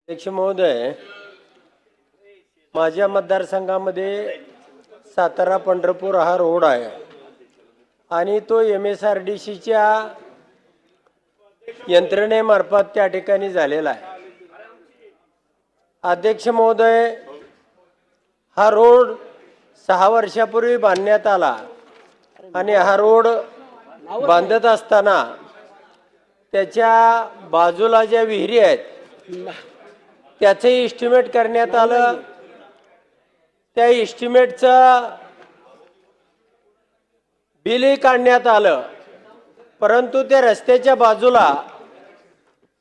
अध्यक्ष महोदय, माझ्या मतदारसंघामध्ये सातारा पंढरपूर हा रोड आहे आणि तो MSRDCच्या यंत्रणेमार्फत त्या ठिकाणी झालेला आहे। अध्यक्ष महोदय, हा रोड 6 वर्षापूर्वी बांधण्यात आला आणि हा रोड बांधत असताना त्याच्या बाजूला ज्या विहिरी आहेत त्याचे एस्टिमेट करण्यात आलं। त्या एस्टिमेटचं बिलही काढण्यात आलं, परंतु त्या रस्त्याच्या बाजूला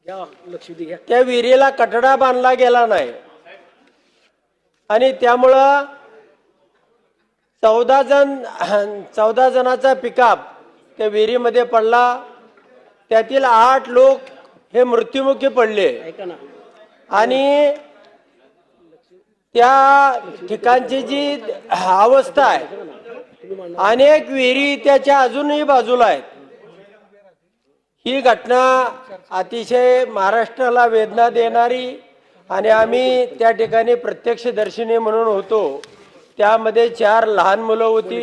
त्या विहिरीला कठडा बांधला गेला नाही आणि त्यामुळं 14 जणांचा पिकअप त्या विहिरीमध्ये पडला। त्यातील 8 लोक हे मृत्युमुखी पडले आणि त्या ठिकाणची जी अवस्था आहे, अनेक विहिरी त्याच्या अजूनही बाजूला आहेत। ही घटना अतिशय महाराष्ट्राला वेदना देणारी आणि आम्ही त्या ठिकाणी प्रत्यक्षदर्शिनी म्हणून होतो। त्यामध्ये 4 लहान मुलं होती।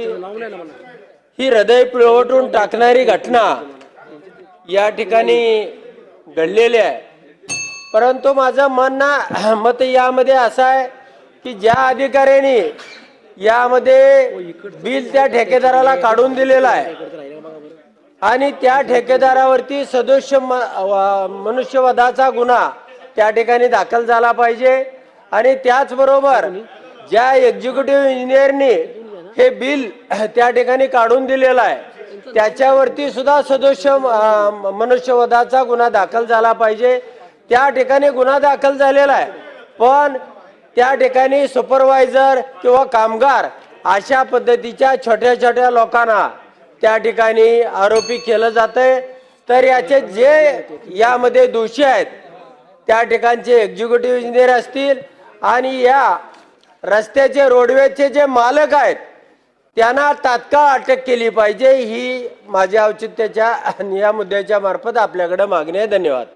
ही हृदय पिळवटून टाकणारी घटना या ठिकाणी घडलेली आहे। परंतु माझं मत यामध्ये असं आहे की ज्या अधिकाऱ्यांनी यामध्ये बिल त्या ठेकेदाराला काढून दिलेलं आहे आणि त्या ठेकेदारावरती सदोष मनुष्यवधाचा गुन्हा त्या ठिकाणी दाखल झाला पाहिजे आणि त्याचबरोबर ज्या एक्झिक्युटिव्ह इंजिनियरनी हे बिल त्या ठिकाणी काढून दिलेलं आहे त्याच्यावरती सुद्धा सदोष मनुष्यवधाचा गुन्हा दाखल झाला पाहिजे। त्या ठिकाणी गुन्हा दाखल झालेला आहे, पण त्या ठिकाणी सुपरवायझर किंवा कामगार अशा पद्धतीच्या छोट्या छोट्या लोकांना त्या ठिकाणी आरोपी केलं जातंय। तर याचे जे यामध्ये दोषी आहेत त्या ठिकाणचे एक्झिक्युटिव्ह इंजिनियर असतील आणि या रस्त्याचे रोडवेचे जे मालक आहेत त्यांना तात्काळ अटक केली पाहिजे। ही माझ्या औचित्याच्या या मुद्द्याच्या मार्फत आपल्याकडे मागणी आहे। धन्यवाद।